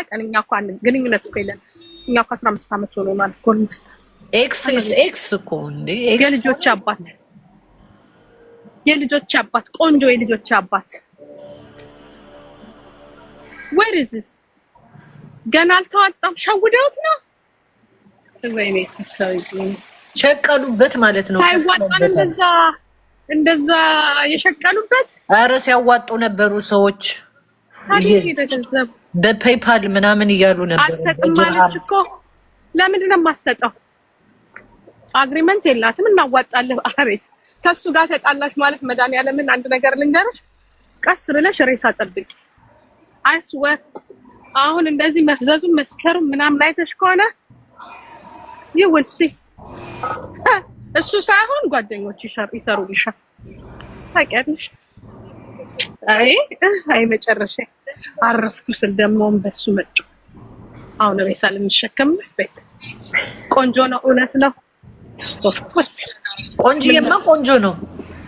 እናቀን እኛ እኮ ግንኙነት እኮ የለን እኛ እኮ 15 ዓመት ሆኖናል እኮ ልምስት ኤክስ እኮ እንዴ የልጆች አባት ቆንጆ የልጆች አባት where is this ገና አልተዋጣም ሸውደውት ነው ወይኔ ሲሳይ ቸቀሉበት ማለት ነው ሳይዋጣን እንደዛ የሸቀሉበት አረ ሲያዋጡ ነበሩ ሰዎች በፔይፓል ምናምን እያሉ ነበር አሰጥማለች እኮ ለምንድን ነው የማሰጠው አግሪመንት የላትም እናዋጣለን አሬት ከሱ ጋር ተጣላሽ ማለት መድኃኒዓለምን አንድ ነገር ልንገርሽ ቀስ ብለሽ ሬሳ ጠብቂ አይስወር አሁን እንደዚህ መፍዘዙን መስከሩን ምናምን አይተሽ ከሆነ you will see እሱ ሳይሆን ጓደኞች ይሰሩልሻል ታውቂያለሽ አይ መጨረሻ አረፍኩ ስል ደሞን በሱ መጡ አሁን ሬሳ ልንሸከም ቤት ቆንጆ ነው እውነት ነው of course ቆንጆ ነው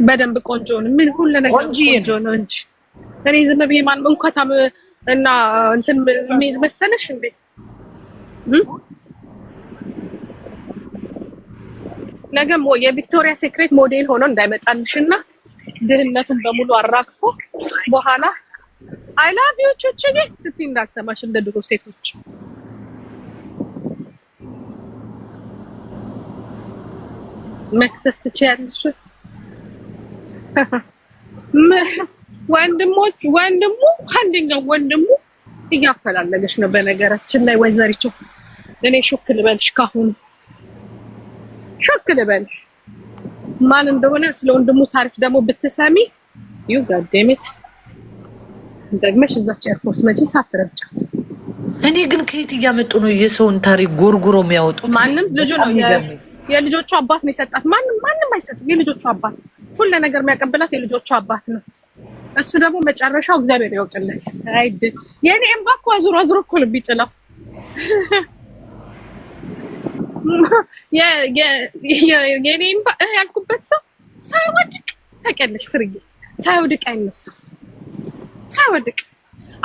በደንብ ቆንጆ ነው ምን ሁሉ ነገር ቆንጆ ነው እንጂ እኔ ዝም ብዬ ማን እንኳን እና እንትን ሚዝ መሰለሽ እንዴ ነገም የቪክቶሪያ ሴክሬት ሞዴል ሆኖ እንዳይመጣልሽና ድህነቱን በሙሉ አራክፎ በኋላ አይ ላቭ ዩ ቹቹዬ ስትይ እንዳልሰማሽ እንደ ድሮ ሴቶች መክሰስ ትችያለሽ ወንድሙ አንደኛው ወንድሙ እያፈላለገሽ ነው በነገራችን ላይ ወይዘሪቱ እኔ ሾክ ልበልሽ ካሁን ሾክ ልበልሽ ማን እንደሆነ ስለ ወንድሙ ታሪክ ደግሞ ብትሰሚ ዩ ጋዴሚት ደግመሽ እዛች ኤርፖርት መጪ ሳትረጫት እኔ ግን ከየት እያመጡ ነው የሰውን ታሪክ ጎርጉሮ የሚያወጡት ማንም ልጅ ነው የልጆቹ አባት ነው የሰጣት ማንም አይሰጥም የልጆቹ አባት ሁሉ ነገር የሚያቀበላት የልጆቹ አባት ነው እሱ ደግሞ መጨረሻው እግዚአብሔር ያውቅለት አይድ የኔ እምባኮ አዙሮ እኮ ልብ ይጥላው የኔ እምባ ያልኩበት ሰው ሳይወድቅ ተቀለሽ ፍርዬ ሳይወድቅ አይነሳም ሳይወድቅ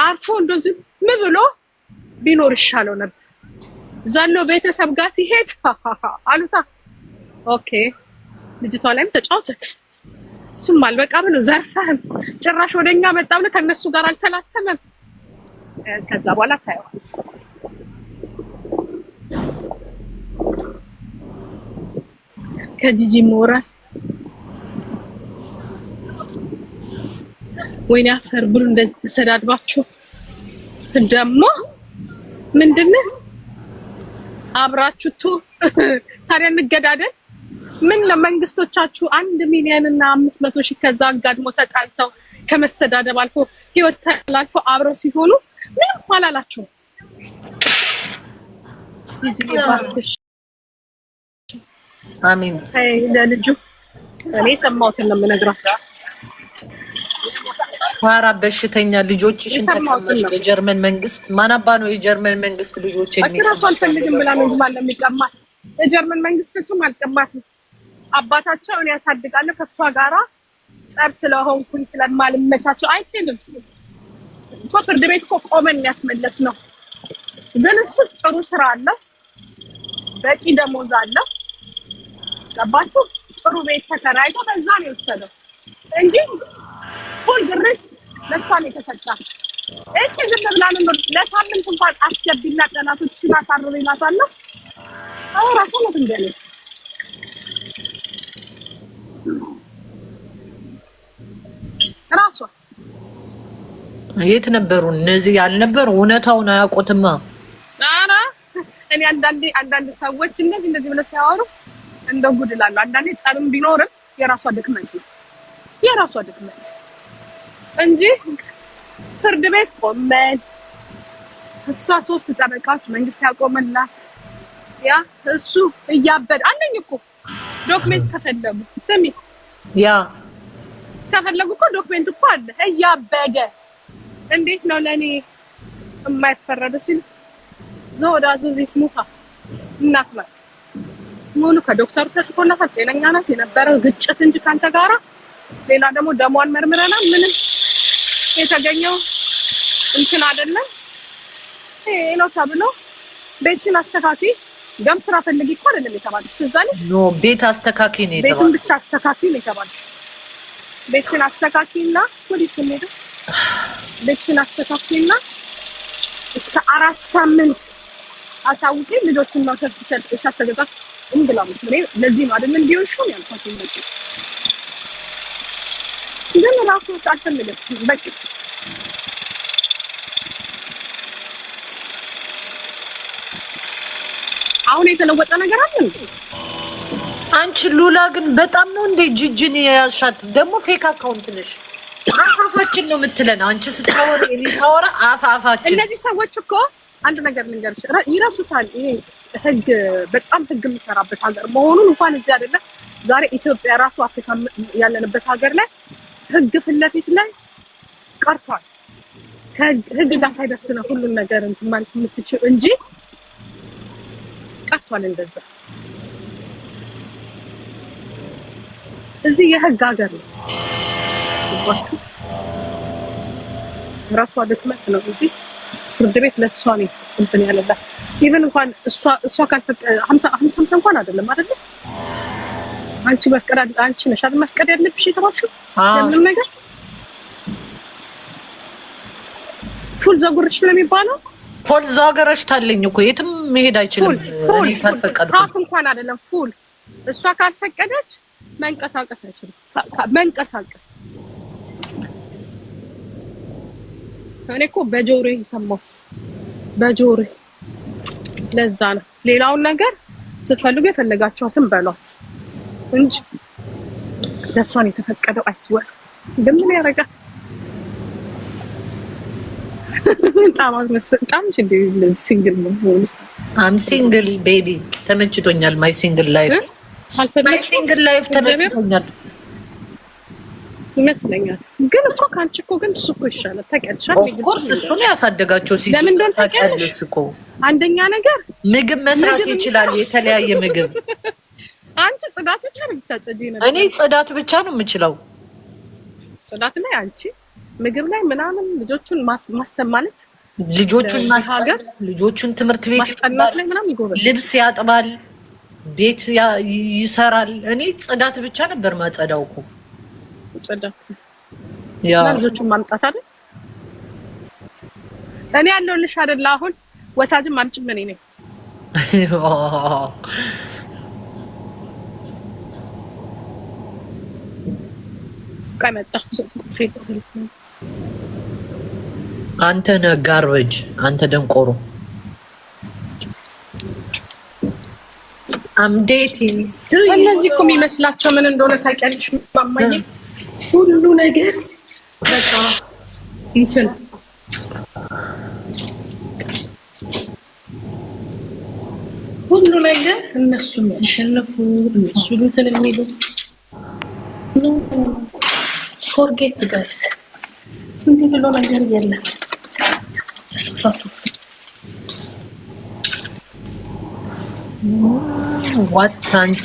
አርፎ እንደዚህ ምን ብሎ ቢኖር ይሻለው ነበር ዘሎ ቤተሰብ ጋር ሲሄድ አሉታ ኦኬ ልጅቷ ላይም ተጫውተክ እሱም አልበቃ ብሎ ዘርፈህም ጭራሽ ወደኛ መጣው ከነሱ ጋር አልተላተመም ከዛ በኋላ ታየው ከጂጂ ሞራ ወይኔ አፈር ብሉ እንደዚህ ተሰዳድባችሁ ደግሞ ምንድነው አብራችሁቱ ታዲያ እንገዳደል ምን ለመንግስቶቻችሁ 1 ሚሊዮን እና 500,000 ከዛ አጋድሞ ተጣልተው ከመሰዳደብ አልፎ ህይወት ተላልፎ አብረው ሲሆኑ ምንም አላላችሁ አሜን ለልጁ እኔ ሰማሁትን ነው የምነግራችሁ ዋራ በሽተኛ ልጆችሽን ተቀማሽ በጀርመን መንግስት ማናባ ነው የጀርመን መንግስት ልጆችን የሚቀማው አልፈልግም ብላ ነው ማለት የሚቀማ የጀርመን መንግስት ፍጹም አልቀማትም አባታቸው እኔ ያሳድጋለሁ ከሷ ጋራ ጸብ ስለሆንኩኝ ስለማልመቻቸው አይችልም ፍርድ ቤት እኮ ቆመን ያስመለስ ነው ግን እሱ ጥሩ ስራ አለ በቂ ደሞዝ አለ ገባችሁ ጥሩ ቤት ተከራይቶ በዛ ነው የወሰደው እንጂ ሁሉ ድረስ ለሷን የተሰጣ እቺ ዝም ብላ ነው ለሳምንት እንኳን አስገቢና ቀናቶችን አሳርሬላታለሁ አውራታ ነው እንደኔ ራሷ የት ነበሩ እነዚህ ያልነበሩ እውነታውን አያውቁትማ አራ እኔ አንዳንድ ሰዎች እንደዚህ ብለው ሲያወሩ እንደ ጉድ ይላሉ አንዳንዴ ጸብም ቢኖርም የራሷ ድክመት ነው የራሷ ድክመት እንጂ ፍርድ ቤት ቆመን እሷ 3 ጠበቃዎች መንግስት ያቆመላት ያ እሱ እያበደ አለኝ እኮ ዶክመንት ተፈለጉ ስሚ ያ ተፈለጉ እኮ ዶክመንት እኮ አለ እያበደ እንዴት ነው ለኔ የማይፈረደው ሲል ዞዳዙ ዚስሙታ እናት ናት ሙሉ ከዶክተሩ ተጽፎላታል ጤነኛ ናት የነበረው ግጭት እንጂ ካንተ ጋራ ሌላ ደግሞ ደሟን መርምረና ምንም የተገኘው እንትን አይደለም ይሄ ነው ተብሎ ቤትሽን አስተካኪ ገም ስራ ፈልጊ እኮ አይደለም የተባለሽ። ትዝ አለሽ? ኖ ቤት አስተካኪ ነው የተባለው። ቤትን ብቻ አስተካኪ ነው የተባለሽ። ቤትሽን አስተካኪና ወዲህ ሄደ። ቤትሽን አስተካኪና እስከ 4 ሳምንት አሳውቂ ልጆችን ማውጣት ተገዛ እንግላም ነው። ለዚህ ነው አይደል እንዲሆን ሹም ያልኳት ነው። ግን ራሱ አልፈልግም በቃ አሁን የተለወጠ ነገር አለ እንዴ? አንቺ ሉላ ግን በጣም ነው እንዴ ጂጂን ያሻት ደግሞ ፌክ አካውንት ነሽ። አፋፋችን ነው የምትለን አንቺ ስታወሪ ሊሳወራ አፋፋችን። እነዚህ ሰዎች እኮ አንድ ነገር ልንገርሽ ይረሱታል። ይሄ ህግ በጣም ህግ የሚሰራበት ሀገር መሆኑን እንኳን እዚህ አይደለም ዛሬ ኢትዮጵያ ራሱ አፍሪካ ያለንበት ሀገር ላይ ህግ ፊት ለፊት ላይ ቀርቷል። ህግ ጋር ሳይደርስ ነው ሁሉን ነገር እንትን ማለት የምትችል እንጂ ቀርቷል። እንደዛ እዚህ የህግ ሀገር ነው። ራሷ ድክመት ነው እንጂ ፍርድ ቤት ለእሷ ነው እንትን ያለላት። ኢቨን እንኳን እሷ ካልፈቀደ 50 እንኳን አይደለም አይደለም አንቺ መፍቀድ አንቺ ነሽ አይደል መፍቀድ ያለብሽ የተባልሽው ለምንም ነገር ፉል ዘጉርሽ ለሚባለው ፉል ዘጉርሽ ታለኝ እኮ የትም መሄድ አይችልም። እኔ ካልፈቀድኩ ሀፍ እንኳን አይደለም ፉል እሷ ካልፈቀደች መንቀሳቀስ አይችልም። መንቀሳቀስ እኔ እኮ በጆሮዬ ሰማሁ በጆሮዬ። ለዛ ነው ሌላውን ነገር ስትፈልጉ የፈለጋችኋትን በሏት እንጂ ለሷን የተፈቀደው አይስወር እንደምን ያረጋት ታማት መስጣም እንደ ሲንግል ነው። አም ሲንግል ቤቢ ተመችቶኛል። ማይ ሲንግል ላይፍ ተመችቶኛል ይመስለኛል። ግን እኮ ካንቺ እኮ ግን እሱ እኮ ይሻላል ታውቂያለሽ። ኦፍ ኮርስ እሱ ነው ያሳደጋቸው ሲል ለምን እንደሆነ ታውቂያለሽ እኮ አንደኛ ነገር ምግብ መስራት ይችላል። የተለያየ ምግብ አንቺ ጽዳት ብቻ ነው የምታጸጂው ነበር። እኔ ጽዳት ብቻ ነው የምችለው። ጽዳት ላይ አንቺ ምግብ ላይ ምናምን ልጆቹን ማስተማለት ልጆቹን ማስተማር ልጆቹን ትምህርት ቤት ማስጠናት ላይ ምናምን ጎበዝ። ልብስ ያጥባል፣ ቤት ይሰራል። እኔ ጽዳት ብቻ ነበር ማጸዳው እኮ ጽዳት ያ ልጆቹን ማምጣት አይደል። እኔ ያለሁልሽ አይደል አሁን ወሳጅም አምጪም እኔ ነኝ። አንተ ነህ ጋርበጅ፣ አንተ ደንቆሮ። አምዴቲ እነዚህ እኮ የሚመስላቸው ምን እንደሆነ ታውቂያለሽ? ማማዬ ሁሉ ነገር በቃ እንትን ሁሉ ነገር እነሱ የሚያሸንፉ እነሱ እንትን የሚሉ ፎርጌት ጋይስ እንዲህ ብሎ ነገር የለም። ተሳሳቱ። ዋታንት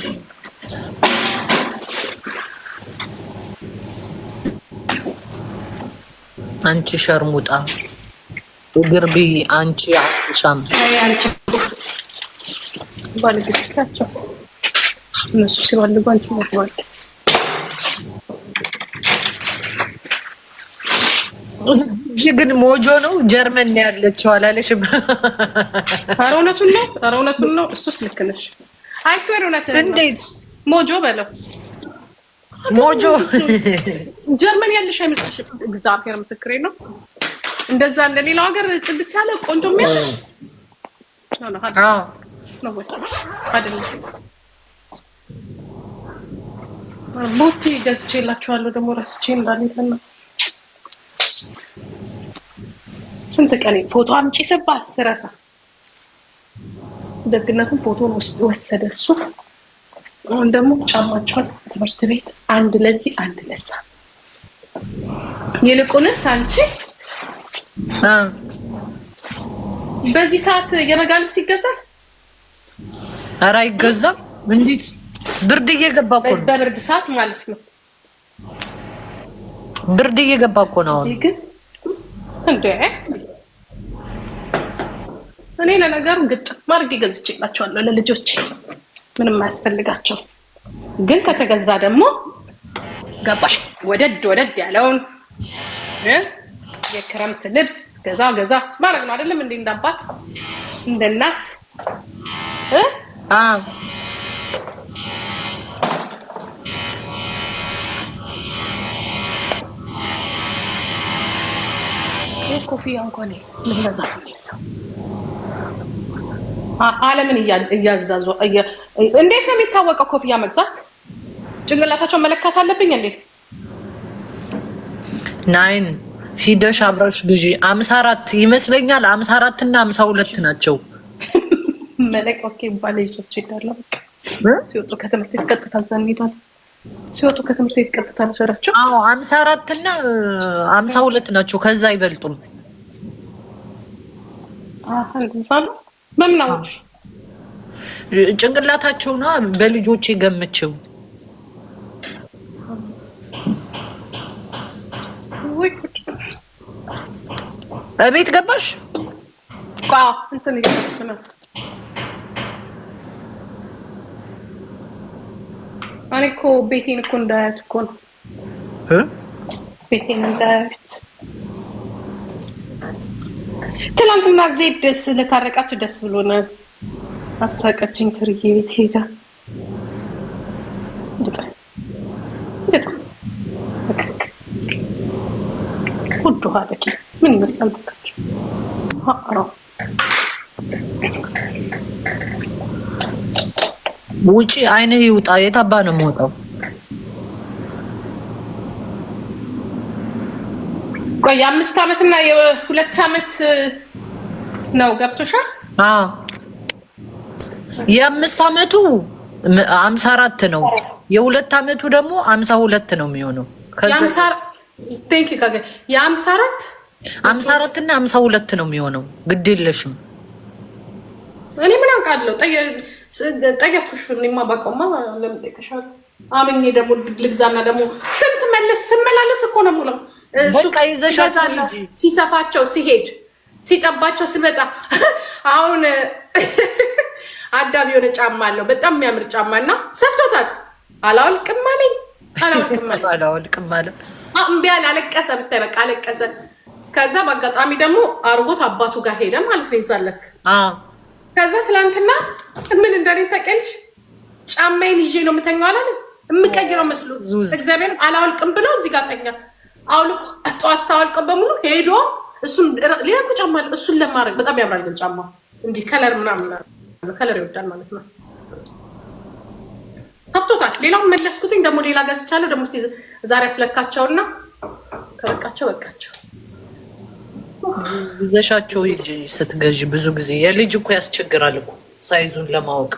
አንቺ ሸርሙጣ ግርቢ አንቺ አፍሻም አንቺ ባለግታቸው እነሱ ሲፈልጉ አንቺ ሞትዋል። ግን ሞጆ ነው ጀርመን ነው ያለችው አላለሽም? ኧረ እውነቱን ነው። እሱስ ልክ ነሽ። አይስዌር እውነቱን ነው። እንዴት ሞጆ በለው ሞጆ ጀርመን ያለሽ አይመስልሽም? እግዚአብሔር ምስክሬ ነው። እንደዛ እንደሌላው ሀገር ጽድት ያለ ቆንጆ ነው አይደለም። ቦቲ ገዝቼላችኋለሁ ደግሞ ረስቼ እንዳልተና ስንት ቀን ፎቶ አምጪ ስባል ስረሳ ደግነቱን ፎቶን ወሰደ እሱ። አሁን ደግሞ ጫማቸውን ትምህርት ቤት አንድ ለዚህ አንድ ለዛ። ይልቁንስ አንቺ በዚህ ሰዓት የበጋ ልብስ ይገዛል? ኧረ አይገዛም። እንዴት ብርድ እየገባ እኮ ነው። በብርድ ሰዓት ማለት ነው። ብርድ እየገባ እኮ ነው አሁን። ግን እንዴ እኔ ለነገሩ ግጥም ማርጌ ገዝቼላቸዋለሁ ለልጆቼ ምንም አያስፈልጋቸው። ግን ከተገዛ ደግሞ ገባሽ ወደድ ያለውን የክረምት ልብስ ገዛ ማድረግ ነው አይደለም እንዴ? እንዳባት እንደናት ኮፊያ እንኳን ለዛ ዓለምን እያዛዙ እንዴት ነው የሚታወቀው? ኮፊያ መግዛት ጭንቅላታቸውን መለካት አለብኝ እንዴ? ናይን ሂደሽ አብረሽ ግዢ 54 ይመስለኛል 54 እና 52 ናቸው። መለክ ኦኬ ባለይቶች ይዳለው ሲወጡ ከትምህርት ቤት ቀጥታ ዘንይቷል። ሲወጡ ከትምህርት ቤት ቀጥታ ነሰራቸው። አዎ 54 እና 52 ናቸው። ከዛ አይበልጡም። እንደዛም መምናዎች ጭንቅላታቸው ነው በልጆቼ ገምቼው። እቤት ገባሽ? አዎ እንትን ይገርምና እኔ እኮ ቤቴን እኮ እንዳያት እኮ ነው ቤቴን እንዳያት። ትናንትና ዜድ ደስ ለታረቃችሁ ደስ ብሎናል። አሳቀችኝ ፍርዬ ቤት ሄዳ ሁሉ ሀለኪ ምን ይመስላል ብታችሁ ውጪ አይነ ይውጣ። የታባ ነው የምወጣው? ቆይ የ5 ዓመትና የ2 ዓመት ነው ገብቶሻል? አዎ የ5 ዓመቱ 54 ነው፣ የ2 ዓመቱ ደግሞ 52 ነው የሚሆነው። የ54 እና 52 ነው የሚሆነው። ግድ የለሽም። እኔ ምን አውቃለሁ? ጠየኩሽ። እኔማ ባውቀውማ ለምን ጠይቀሻል? አምኜ ደግሞ ልግዛና ደግሞ ስንት ስመላለስ እኮ ነው የምውለው። በቃ ይዘሻል። ሲሰፋቸው ሲሄድ ሲጠባቸው ስመጣ አሁን አዳም የሆነ ጫማ አለው በጣም የሚያምር ጫማ እና ሰፍቶታል። አላወልቅም አለኝ። አላወልቅም አለ። እምቢ አለ። አለቀሰ። ብታይ በቃ አለቀሰ። ከዛ በአጋጣሚ ደግሞ አርጎት አባቱ ጋር ሄደ ማለት ነው ይዛለት። ከዛ ትላንትና ምን እንደኔ ታውቂያለሽ? ጫማዬን ይዤ ነው የምተኛው አላለ። የምቀይረው መስሎ እግዚአብሔር አላወልቅም ብሎ እዚህ ጋር ተኛ። አውልቆ ጠዋት ሳወልቀው በሙሉ ሄዶ እሱን ሌላ እኮ ጫማ አለ። እሱን ለማድረግ በጣም ያምራል ግን ጫማ እንዲህ ከለር ምናምን ከለር ይወዳል ማለት ነው። ሰፍቶታል። ሌላውን መለስኩትኝ ደግሞ ሌላ ገዝቻለሁ። ደግሞ እስኪ ዛሬ አስለካቸውና ከበቃቸው በቃቸው። ይዘሻቸው ሂጂ ስትገዢ። ብዙ ጊዜ የልጅ እኮ ያስቸግራል እኮ ሳይዙን ለማወቅ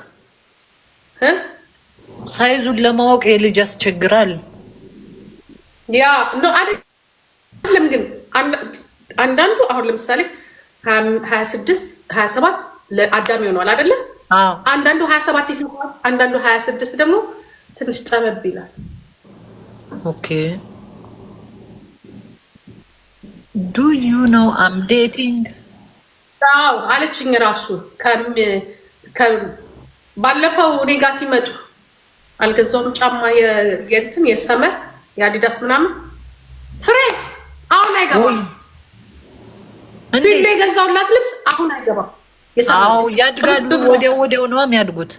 ሳይዙን ለማወቅ የልጅ ያስቸግራል። ያ ነው አይደለም? ግን አንዳንዱ አሁን ለምሳሌ 26 27 ለአዳሚ ሆኗል አይደለ? አንዳንዱ 27 ይሰማል፣ አንዳንዱ 26 ደግሞ ትንሽ ጠበብ ይላል። ኦኬ ዱ ዩ ኖ አም ዴቲንግ አለችኝ። ራሱ ባለፈው እኔ ጋ ሲመጡ አልገዛውም ጫማ የእንትን የሰመር የአዲዳስ ምናምን ፍሬ አሁን አይገባም። ፊልም የገዛውላት ልብስ አሁን አይገባም። አዎ ያድጋሉ። ወዲያው ነው የሚያድጉት።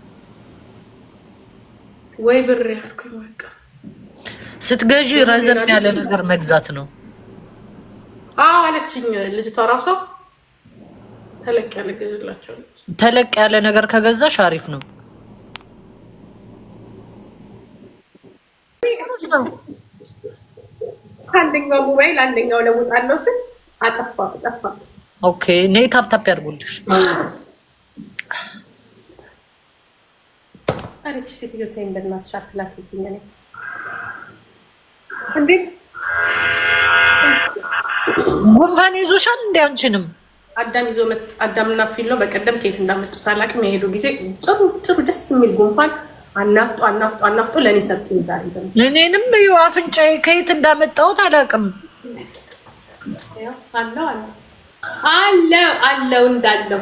ወይ ብር ያልኩኝ በቃ ስትገዢ ረዘም ያለ ነገር መግዛት ነው። አዎ አለችኝ ልጅቷ ራሷ። ተለቅ ያለ ገዝላቸው። ተለቅ ያለ ነገር ከገዛሽ አሪፍ ነው። አንደኛው ሞባይል አንደኛው ለውጣለው ስል አጠፋ። ኦኬ ነይ ታፕ ያድርጉልሽ። አረች ሴትዮ ተይኝ በእናትሽ አትላኪብኝ። እኔ እንዴ ጉንፋን ይዞሻል እንዴ? አንቺንም አዳምና ፊሎ በቀደም ከየት እንዳመጡት አላውቅም። የሄዱ ጊዜ ጥሩ ደስ የሚል ጉንፋን አናፍጦ ለእኔ ሰጡኝ። ዛሬ ደግሞ እኔንም ይኸው አፍንጫዬ ከየት እንዳመጣሁት አላውቅም። አለው እንዳለው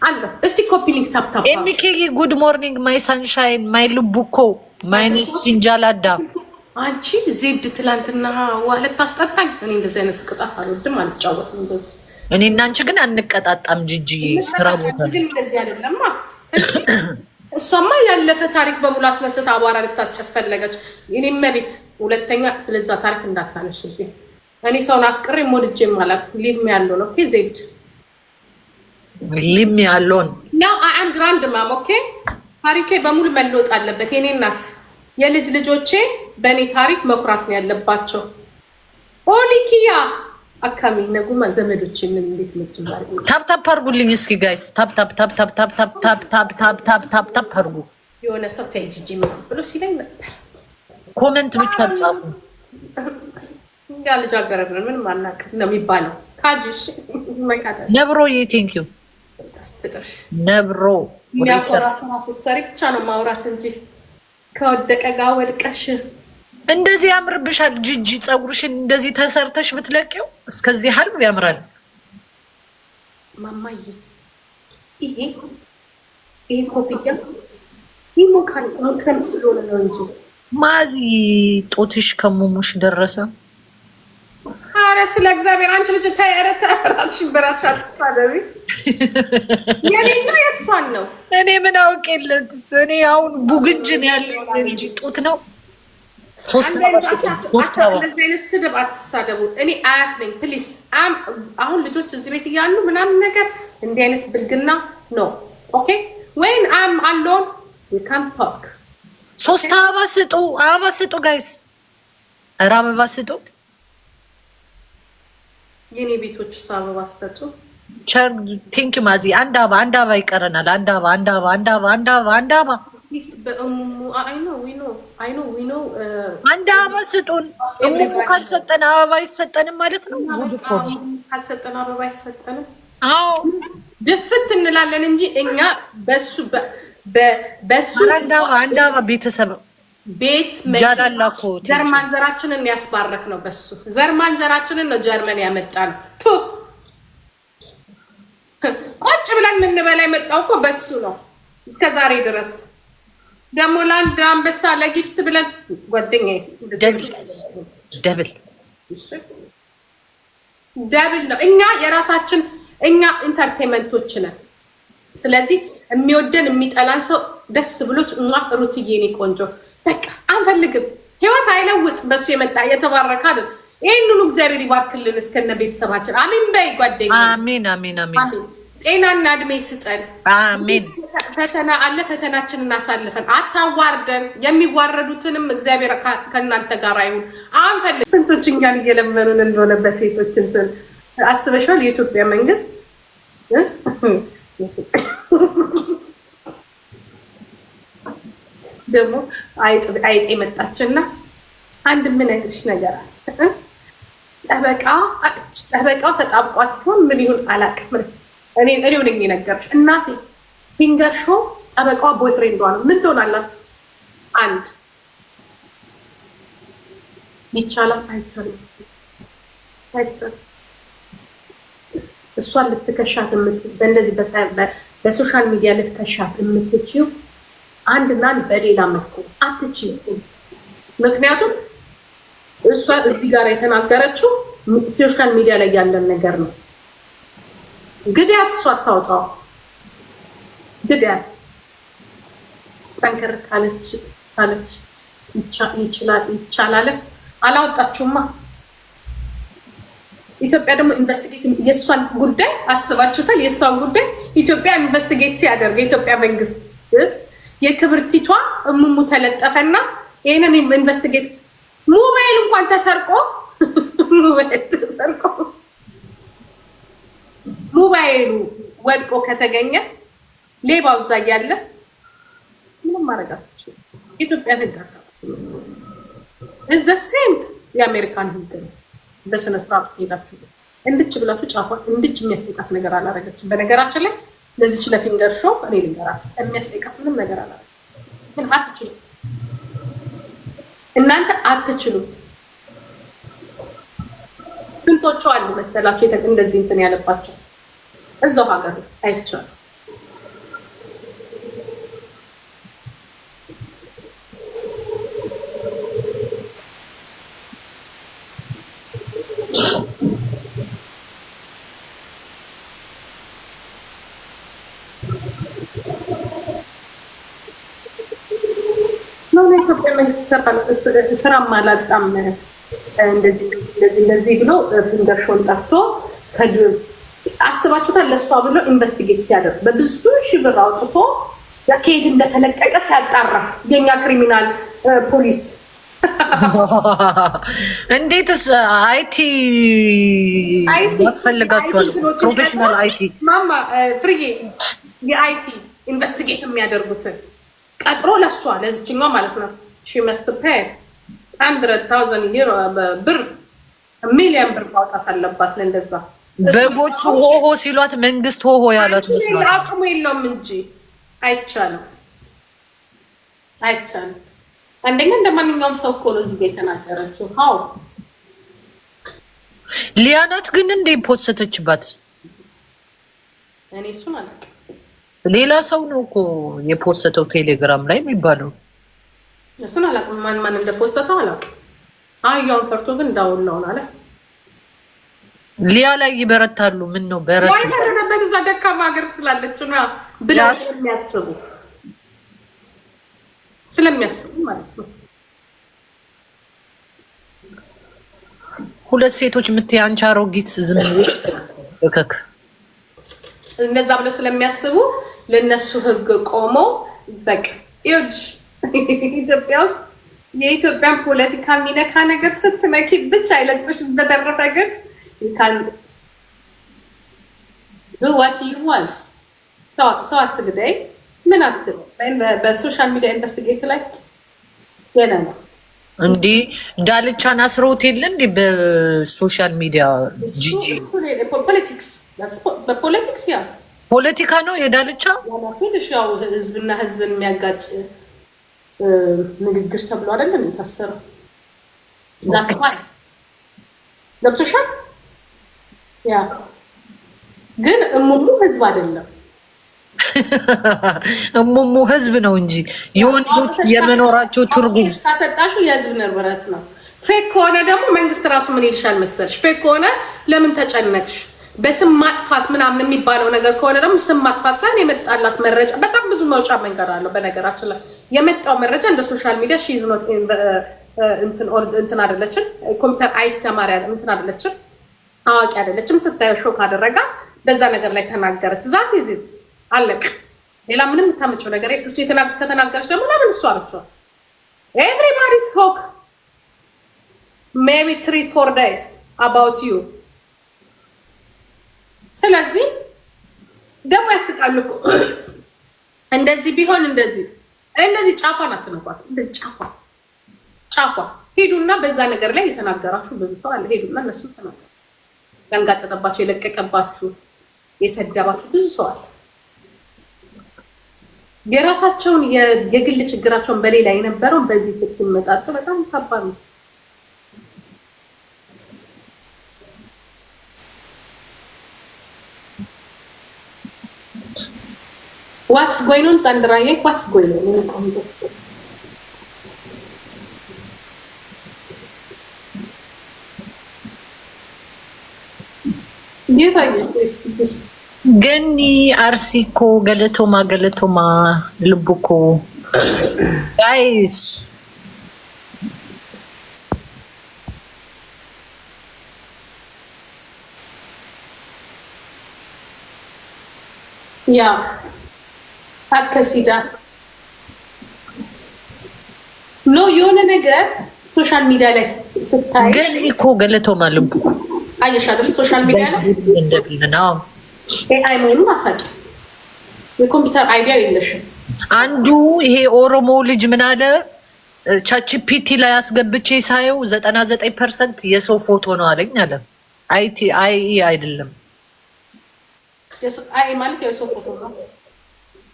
አለ። እስቲ ኮፒ ሊንክ ታፕ ታፕ ኤሚኬ ጉድ ሞርኒንግ ማይ ሳንሻይን ማይ ልቡኮ ማይነስ ሲንጃላዳ አንቺ ዜድ ትላንትና ዋለት ታስጠጣኝ። እኔ እንደዚህ አይነት ቅጣት አልወድም፣ አልጫወትም እንደዚህ። እኔ እና አንቺ ግን አንቀጣጣም ጂጂ ስራ ቦታ ግን እንደዚህ አይደለማ። እሷማ ያለፈ ታሪክ በሙሉ አስነስታ አቧራ ልታስጨስ ፈለገች። እኔም መቤት ሁለተኛ ስለዛ ታሪክ እንዳታነሽ። እኔ ሰውን አፍቅሬ ሞድጄ ማለት ሊም ያለው ነው። ኦኬ ዜድ ሊም ያለውን ናው አይ አም ግራንድ ማም ኦኬ። ታሪኬ በሙሉ መለወጥ አለበት። የኔ እናት የልጅ ልጆቼ በእኔ ታሪክ መኩራት ነው ያለባቸው። ኦሊኪያ አካሚ ነጉማ ዘመዶቼ ምን እንዴት መጡ ዛሬ? ታፕ ታፕ አርጉልኝ እስኪ ጋይስ ታፕ ታፕ ታፕ ታፕ ታፕ ታፕ ታፕ ታፕ ታፕ ታፕ ታፕ ታፕ አርጉ። የሆነ ሰው ተይ ጂጂ ብሎ ሲለኝ ነበር። ኮሜንት ብቻ ጻፉ። ያ ልጅ አገረብ ነው ምንም አናውቅም ነው የሚባለው። ካጅሽ ማይካዳ ነብሮ ቴንክ ዩ አስተደሽ ነብሮ የሚያኮራ ስራ ስትሰሪ ብቻ ነው ማውራት እንጂ ከወደቀ ጋር ወድቀሽ እንደዚህ ያምርብሻል። ጂጂ ፀጉርሽን እንደዚህ ተሰርተሽ ብትለቂው እስከዚህ ሀልብ ያምራል። ማማዬ ይሄ ኮፍያ ይሞካል ኮንከም ስለሆነ ነው እንጂ ማዚ ጦትሽ ከሙሙሽ ደረሰ። አረ ስለ እግዚአብሔር አንቺ ልጅ ታየረታ አራልሽ በራሽ አትሳደቢ። የኔና የሷን ነው እኔ ምን አውቄለት። እኔ አሁን ቡግንጅን ያለኝ እንጂ ጡት ነው። ሶስት ስድብ አትሳደቡ። እኔ አያት ነኝ ፕሊስ። አሁን ልጆች እዚህ ቤት እያሉ ምናምን ነገር እንዲህ አይነት ብልግና ነው ኦኬ። ወይን አሎን ካም ቶክ ሶስት አበባ ስጡ ጋይስ። ኧረ አበባ ስጡ። የኔ ቤቶች አበባ ሰጡ። ቸር ቴንክ ማዚ አንድ አበባ ይቀረናል። አንድ አበባ አንድ አበባ ስጡን። እሙሙ ካልሰጠን አበባ አይሰጠንም ማለት ነው። ካልሰጠን አበባ አይሰጠንም። አዎ ድፍት እንላለን እንጂ እኛ በሱ አንድ አበባ ቤተሰብ ቤት ጃላላኮ ዘርማን ዘራችንን ያስባረክ ነው። በሱ ዘርማን ዘራችንን ነው ጀርመን ያመጣን። ቆጭ ብለን የምንበላ የመጣው እኮ በሱ ነው እስከ ዛሬ ድረስ። ደግሞ ለአንድ አንበሳ ለጊፍት ብለን ጓደኛዬ ደብል ነው። እኛ የራሳችን እኛ ኢንተርቴንመንቶች ነን። ስለዚህ የሚወደን የሚጠላን ሰው ደስ ብሎት ሩትዬ የኔ ቆንጆ በቃ አንፈልግም። ህይወት አይለውጥ በሱ የመጣ የተባረከ አይደል? ይሄን ሁሉ እግዚአብሔር ይባርክልን እስከነ ቤተሰባችን። አሜን በይ ጓደኛ። አሜን አሜን አሜን። ጤናና እድሜ ስጠን። አሜን። ፈተና አለ፣ ፈተናችንን አሳልፈን አታዋርደን። የሚዋረዱትንም እግዚአብሔር ከእናንተ ጋር አይሁን። አንፈልግ ስንቶች እኛን እየለመኑን እንደሆነ በሴቶች እንትን አስበሻል። የኢትዮጵያ መንግስት ደግሞ አይጥ የመጣችና አንድ የምነግርሽ ነገር አለ። ጠበቃው ተጣብቋት ይሆን ምን ይሁን አላውቅም። እኔው ነኝ የነገርሽ እናቴ። ፊንገር ሾ ጠበቃዋ ቦይፍሬንዷ ነው። ምን ትሆናላችሁ? አንድ ይቻላል አይቻልም። እሷን ልትከሻት በእንደዚህ በሶሻል ሚዲያ ልትከሻት የምትችይው አንድና አንድ በሌላ መልኩ አትችይም። ምክንያቱም እሷ እዚህ ጋር የተናገረችው ሶሻል ሚዲያ ላይ ያለን ነገር ነው። ግዳት እሷ አታውጣው። ግዳት ጠንከር ካለች ይቻላል። አላወጣችሁማ። ኢትዮጵያ ደግሞ ኢንቨስቲጌት የእሷን ጉዳይ አስባችሁታል? የእሷን ጉዳይ ኢትዮጵያ ኢንቨስቲጌት ሲያደርግ የኢትዮጵያ መንግስት የክብርቲቷ እሙሙ ተለጠፈና ይሄንን ኢንቨስቲጌት ሞባይል እንኳን ተሰርቆ ሞባይሉ ወድቆ ከተገኘ ሌባው እዛ ያለ ምንም ማድረግ አትችልም። ኢትዮጵያ ህግ እዛ ሴም የአሜሪካን ህግ ነው። በስነ ስርዓቱ ሄዳችሁ እንድች ብላችሁ ጫፏን እንድች የሚያስጠይቃት ነገር አላረገችም። በነገራችን ላይ ለዚች ለፊንገር ሾው እኔ ልንገራችሁ የሚያስጠይቃት ምንም ነገር አላረገችም። ግን አትችሉም፣ እናንተ አትችሉም። ስንቶቹ አሉ መሰላችሁ እንደዚህ እንትን ያለባቸው እዛው ሀገር አይቻልም። ነው የኢትዮጵያ መንግስት ስራ ማላጣም እንደዚህ ብሎ ፊንገር ሾን ጠርቶ አስባችሁታል? ለሷ ብሎ ኢንቨስቲጌት ሲያደርግ በብዙ ሺህ ብር አውጥቶ ከየት እንደተለቀቀ ሲያጣራ የኛ ክሪሚናል ፖሊስ እንዴትስ አይቲ ያስፈልጋቸዋል? ፕሮፌሽናል አይቲ ማማ ፍርዬ የአይቲ ኢንቨስቲጌት የሚያደርጉትን ቀጥሮ ለሷ ለዚችኛው ማለት ነው ሺ መስት ፔይ 100,000 ዩሮ ብር ሚሊዮን ብር ማውጣት አለባት። ለእንደዛ በጎቹ ሆሆ ሲሏት መንግስት ሆሆ ያላት መስሏት አቅሙ የለውም እንጂ አይቻልም። አንደኛ እንደማንኛውም ሰው እኮ ነው እዚህ የተናገረችው። አዎ ሊያናት ግን እንደ ፖስተችባት እኔ እሱን አላውቅም። ሌላ ሰው ነው እኮ የፖስተው ቴሌግራም ላይ የሚባለው። እሱን አላውቅም። ማን እንደፖስተው አላውቅም። አያውን ፈርቶ ግን እንዳውላውን አለ ሊያ ላይ ይበረታሉ። ምን ነው በረቱ? ያይተረበት እዛ ደካማ ሀገር ስላለች ነው ብለው ስለሚያስቡ ማለት ነው። ሁለት ሴቶች የምትይ አንቺ አሮጊት ዝም ብለሽ እከክ እንደዛ ብለው ስለሚያስቡ ለነሱ ህግ ቆሞ በቃ ይኸውልሽ ኢትዮጵያ ውስጥ የኢትዮጵያን ፖለቲካ የሚነካ ነገር ስትነኪ ብቻ አይለቅሽም። በተረፈ ግን you can do what you want። ሰው አትግደይ ምን አትል በሶሻል ሚዲያ ኢንቨስቲጌት ላይ ገና ነው እንዲ ዳልቻን አስሮት የለ እንዲ በሶሻል ሚዲያ ጂጂ ፖለቲክስ በፖለቲክስ ያ ፖለቲካ ነው የዳልቻ ያማቱልሽ ያው ህዝብና ህዝብን የሚያጋጭ ንግግር ተብሎ አይደለም የታሰረው። that's why ገብቶሻል? ያ ግን እሙሙ ህዝብ አይደለም እሙሙ ህዝብ ነው እንጂ የወንዶች የመኖራቸው ትርጉም ታሰጣሹ የህዝብ ንብረት ነው። ፌክ ከሆነ ደግሞ መንግስት ራሱ ምን ይልሻል መሰልሽ? ፌክ ከሆነ ለምን ተጨነቅሽ? በስም ማጥፋት ምናምን የሚባለው ነገር ከሆነ ደግሞ ስም ማጥፋት ሳይሆን የመጣላት መረጃ በጣም ብዙ መውጫ መንገድ አለው። በነገራችን ላይ የመጣው መረጃ እንደ ሶሻል ሚዲያ ሺዝ ኖት እንትን አይደለችም። ኮምፒውተር አይስ ተማሪ እንትን አይደለችም፣ አዋቂ አይደለችም። ስታየው ሾክ አደረጋት። በዛ ነገር ላይ ተናገረች። ዛት ይዚት አለቅ። ሌላ ምንም የምታመጪው ነገር እሱ ከተናገረች ደግሞ ለምን እሱ አለችዋል? ኤቭሪባዲ ቶክ ሜቢ 3-4 days about you። ስለዚህ ደግሞ ያስቃሉ እኮ እንደዚህ ቢሆን እንደዚህ ጫፏን አትነኳት። እንደዚህ ጫፏ ሄዱና በዛ ነገር ላይ የተናገራችሁ ብዙ ሰው አለ። ሄዱና እነሱ ተናገሩ። ያንጋጠጠባችሁ፣ የለቀቀባችሁ፣ የሰደባችሁ ብዙ ሰው አለ። የራሳቸውን የግል ችግራቸውን በሌላ የነበረውን በዚህ ትክስ ሲመጣጡ በጣም ከባድ ነው። What's going on, Sandraye? What's going on? ገኒ አርሲኮ ገለቶማ ልቡኮ ጋይስ ያ አከሲዳ ኖ የሆነ ነገር ሶሻል ሚዲያ ላይ ስታይ ገኒ እኮ ገለቶማ ልቡኮ አየሽ አይደል? ሶሻል ሚዲያ ላይ እንደብልና ኤአይ መሆኑን አታውቂም። የኮምፒውተር አይዲያ የለሽም። አንዱ ይሄ ኦሮሞ ልጅ ምን አለ ቻችፒቲ ላይ አስገብቼ ሳየው 99% የሰው ፎቶ ነው አለኝ አለ። አይ አይደለም አይ ማለት የሰው ፎቶ ነው፣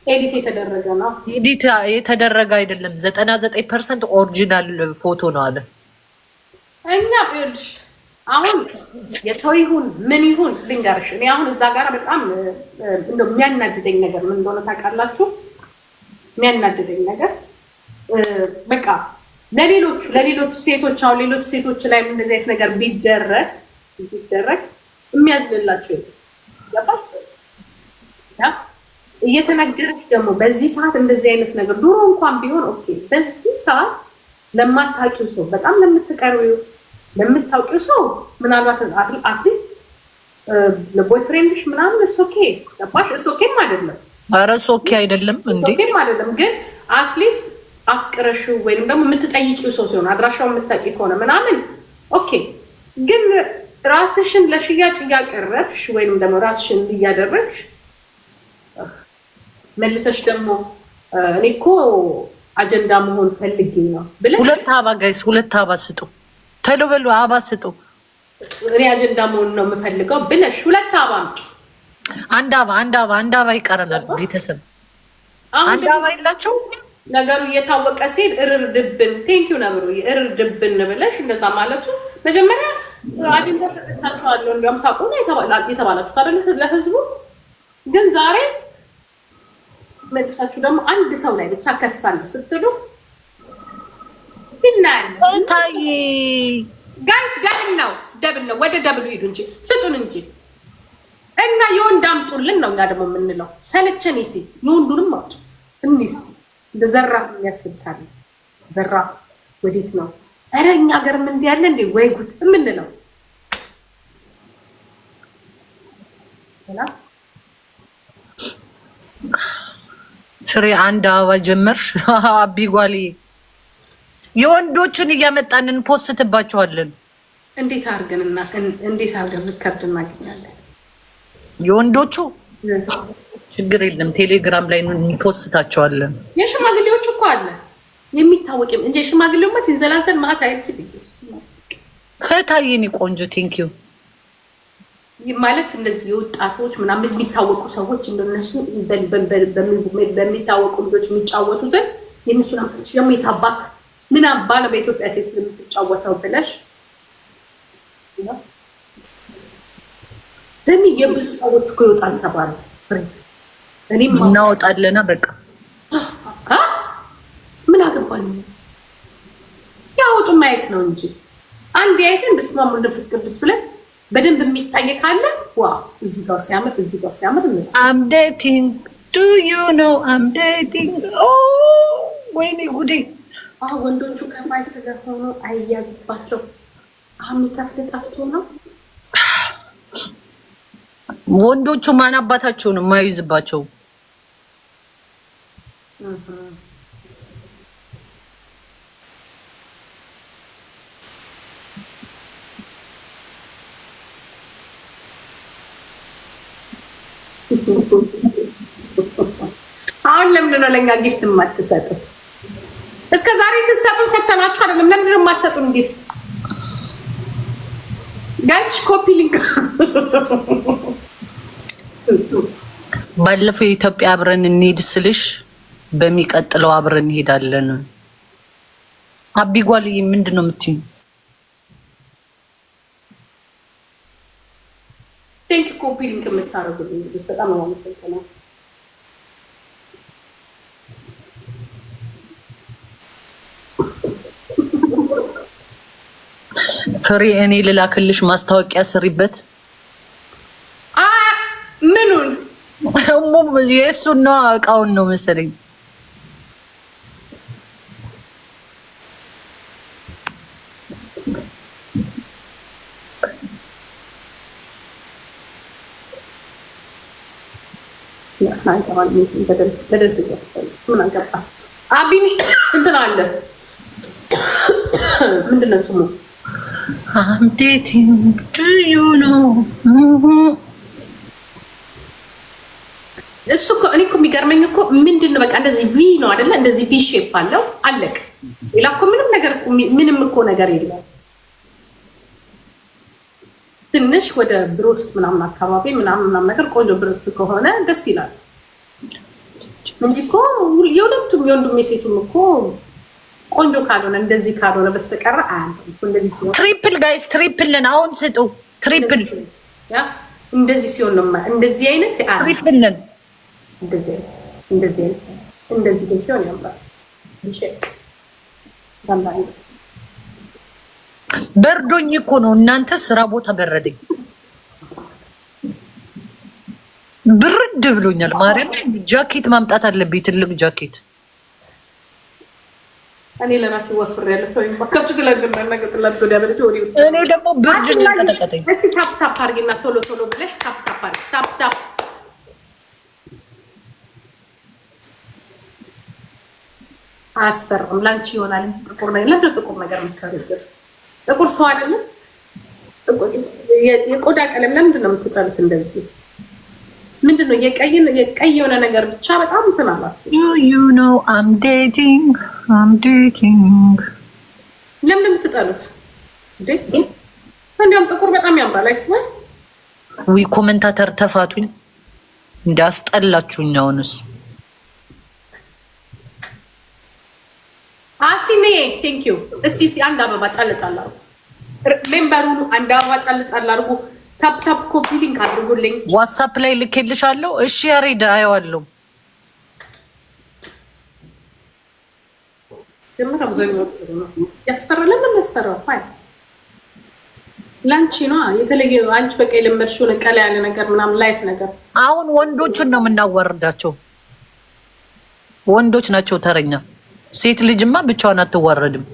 ኤዲት የተደረገ ነው። ኤዲት የተደረገ አይደለም፣ 99% ኦሪጂናል ፎቶ ነው አለ። እኛ ይኸውልሽ አሁን የሰው ይሁን ምን ይሁን ልንገርሽ፣ እኔ አሁን እዛ ጋር በጣም እንደው የሚያናድደኝ ነገር ምን እንደሆነ ታውቃላችሁ? የሚያናድደኝ ነገር በቃ ለሌሎች ሴቶች አሁን ሌሎች ሴቶች ላይ እንደዚህ አይነት ነገር ቢደረግ የሚያዝንላቸው እየተነገረች ደግሞ በዚህ ሰዓት እንደዚህ አይነት ነገር ድሮ እንኳን ቢሆን ኦኬ፣ በዚህ ሰዓት ለማታውቂው ሰው በጣም ለምትቀርቢው ለምታውቂው ሰው ምናልባት አትሊስት ለቦይፍሬንድሽ ምናምን ኦኬ ገባሽ? ኦኬም አይደለም። ኧረ ኦኬ አይደለም እንዴ? ኦኬም አይደለም። ግን አትሊስት አፍቅረሽው ወይም ደግሞ የምትጠይቂው ሰው ሲሆን አድራሻውን የምታውቂ ከሆነ ምናምን ኦኬ። ግን ራስሽን ለሽያጭ እያቀረብሽ ወይም ደግሞ ራስሽን እያደረግሽ መልሰሽ ደግሞ እኔ እኮ አጀንዳ መሆን ፈልጌ ነው ብለሽ ሁለት አበባ ጋይስ፣ ሁለት አበባ ስጡ፣ ተሎ በሉ አበባ ስጡ። እኔ አጀንዳ መሆን ነው የምፈልገው ብለሽ ሁለት አበባ አምጪ። አንድ አበባ ይቀረናል። ቤተሰብ አንድ አበባ የላቸው ነገሩ እየታወቀ ሲል እርር ድብን ቴንኪው ነብሩ እርር ድብን ብለሽ እንደዛ ማለቱ መጀመሪያ አጀንዳ ሰጥቻችኋለሁ እንዲያውም ሳቁና የተባላችሁት አይደል ለህዝቡ። ግን ዛሬ መልሳችሁ ደግሞ አንድ ሰው ላይ ብቻ ከሳለ ስትሉ ታይ ጋይስ ደብል ነው ወደ ደብል ሄዱ እንጂ ስጡን እንጂ እና የወንድ አምጡልን ነው እኛ ደግሞ የምንለው። ሰለቸን ሴት የወንዱንም አውጡት እንስቲ እንደ ዘራፍ የሚያስፈልጋል። ዘራፍ ወዴት ነው? ኧረ እኛ ሀገርም እንዲህ ያለ እንዴ ወይ ጉድ የምንለው ፍሬ አንድ አበባ ጀመርሽ። አቢጓሊ የወንዶችን እያመጣንን ፖስትባቸዋለን። እንዴት አድርገን ሪከርድ እናገኛለን? የወንዶቹ ችግር የለም ቴሌግራም ላይ እንፖስታቸዋለን። የሽማግሌዎች እኮ አለ የሚታወቅም እንጂ ሽማግሌውማ ሲንዘላዘል ማታ አይችልም ፈታየኒ ቆንጆ ቴንኪዩ ማለት እንደዚህ የወጣቶች ምናምን የሚታወቁ ሰዎች እንደነሱ በሚታወቁ ልጆች የሚጫወቱትን የእነሱን አምጥተሽ ደግሞ የታባክ ምን አባለ በኢትዮጵያ ሴት የምትጫወተው ብለሽ ዘሚ የብዙ ሰዎች እኮ ይወጣል ተባለ። እኔም እናወጣለና በቃ ምን አገባኝ ሲያወጡ ማየት ነው እንጂ አንድ አይተን በስመ አብ ወወልድ ወመንፈስ ቅዱስ ብለን በደንብ የሚታይ ካለ ዋው እዚህ ጋር ሲያምር I'm dating do you know I'm dating ወይኔ ጉዴ ወንዶቹ ከፋይ ስለሆኑ አይያዝባቸው። የሚከፍል ጠፍቶ ነው። ወንዶቹ ማን አባታቸው ነው የማይይዝባቸው? አሁን ለምንድን ነው ለእኛ ጊፍት የማትሰጡ? እስከ ዛሬ ስትሰጡን ሰጥተናችሁ አይደለም? ለምንድን ነው የማትሰጡን ጊፍት? ጋይስ ኮፒ ሊንክ ባለፈው የኢትዮጵያ አብረን እንሄድ ስልሽ በሚቀጥለው አብረን እንሄዳለን። አቢጓልዬ ምንድን ነው የምትይኝ? ቴንክ ኮፒ ሊንክ የምታደርጉልኝ በጣም ነው የማመሰግነው። ፍሬ እኔ ልላክልሽ ማስታወቂያ ስሪበት። ምኑን እሙም የእሱን ነው እቃውን ነው መሰለኝ። አቢኒ እንትን አለ ምንድን ነው ስሙ? I'm dating do you know እሱ እኮ እኔ እኮ የሚገርመኝ እኮ ምንድን ነው በቃ እንደዚህ ቪ ነው አይደለ? እንደዚህ ቪ ሼፕ አለው አለቅ። ሌላ እኮ ምንም እኮ ነገር የለም። ትንሽ ወደ ብሮስት ምናምን አካባቢ ምናምን ነገር ቆንጆ ብሮስት ከሆነ ደስ ይላል እንጂ እኮ የሁለቱም የወንዱም የሴቱም እኮ ቆንጆ ካልሆነ እንደዚህ ካልሆነ በስተቀር አያንተም። እንደዚህ ሲሆን ትሪፕል ጋይስ ትሪፕልን አሁን ስጡ። ትሪፕል ያ እንደዚህ ሲሆን ነው እንደዚህ አይነት ትሪፕልን እንደዚህ ሲሆን ያምራል። በርዶኝ እኮ ነው እናንተ። ስራ ቦታ በረደኝ። ብርድ ብሎኛል። ማርያም ጃኬት ማምጣት አለብኝ፣ ትልቅ ጃኬት። እኔ ለራሴ ወፍር ያለ ሰው ይባካችሁ ትላንትና ነገር ጥላት ወዲያ በለች ወዲ እኔ ደግሞ ብርድ ተቀጠቀጠኝ። እስቲ ታፕ ታፕ አድርጊና ቶሎ ቶሎ ብለሽ ታፕ ታፕ አድርጊ። ታፕ ታፕ አስፈርም ላንቺ ይሆናል። ጥቁር ነገር ለምን ጥቁር ነገር ምትካረጀስ? ጥቁር ሰው አይደለም። የቆዳ ቀለም ለምንድን ነው የምትጠሉት እንደዚህ? ምንድን ነው የቀይ የሆነ ነገር ብቻ በጣም እንትን አላችሁ። you know I'm dating ለምን የምትጠሉት እንዴ? እንዲያውም ጥቁር በጣም ያምራል። አይስማል ወይ ኮሜንታተር ተፋቱኝ እንዳስጠላችሁኝ። አሁንስ አሲኔ ቴንክ ዩ። እስቲ አንድ አበባ ጣል ጣል አድርጉ። ሜምበሩን አንድ አበባ ጣል ጣል አድርጉ። ታፕ ታፕ ኮፒ ሊንክ አድርጉልኝ። ዋትስአፕ ላይ ልኬልሻለሁ። እሺ ያሬድ አየዋለሁ። ጀምራ ብዙኝ ወጥቶ ነው ያስፈራል። ለምን ያስፈራል? አይ ላንቺ ነው የተለየ አንቺ በቃ የለመድሽው ነቀላ ያለ ነገር ምናምን ላይት ነገር። አሁን ወንዶቹን ነው የምናዋርዳቸው። ወንዶች ናቸው ተረኛ። ሴት ልጅማ ብቻዋን አትዋረድም።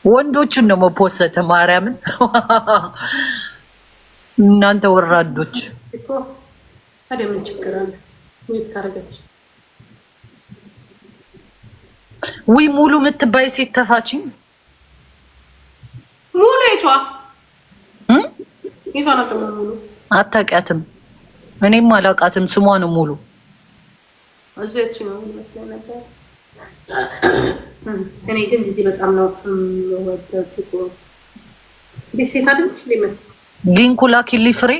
ወንዶቹን ነው መፖሰተ ማርያምን። እናንተ ወራዶች እኮ ታዲያ ምን ችግር አለ? ምን ታረጋች? ወይ ሙሉ የምትባይ ሴት ተፋችኝ። ሙሉ የቷ ነው ሙሉ? አታውቂያትም? እኔም አላውቃትም። ስሟ ነው ሙሉ። እዚያች ነው መስሎኝ ነበር። እኔ ግን እዚህ በጣም ነው ወደድኩት። ሴት አይደለች ሊመስል ሊንኩ ላኪልኝ ፍሬ።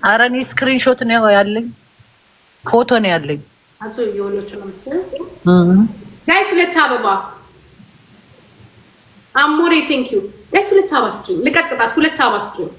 ኧረ እኔ ስክሪንሾት ነው ያለኝ፣ ፎቶ ነው ያለኝ። አዞ የወሎቹ ነው የምትይው። ጋይስ ሁለት አበባ አሞሬ ቴንክ ዩ ጋይስ። ሁለት አበባ ስጡኝ፣ ልቀጥቅጣት። ሁለት አበባ ስጡኝ።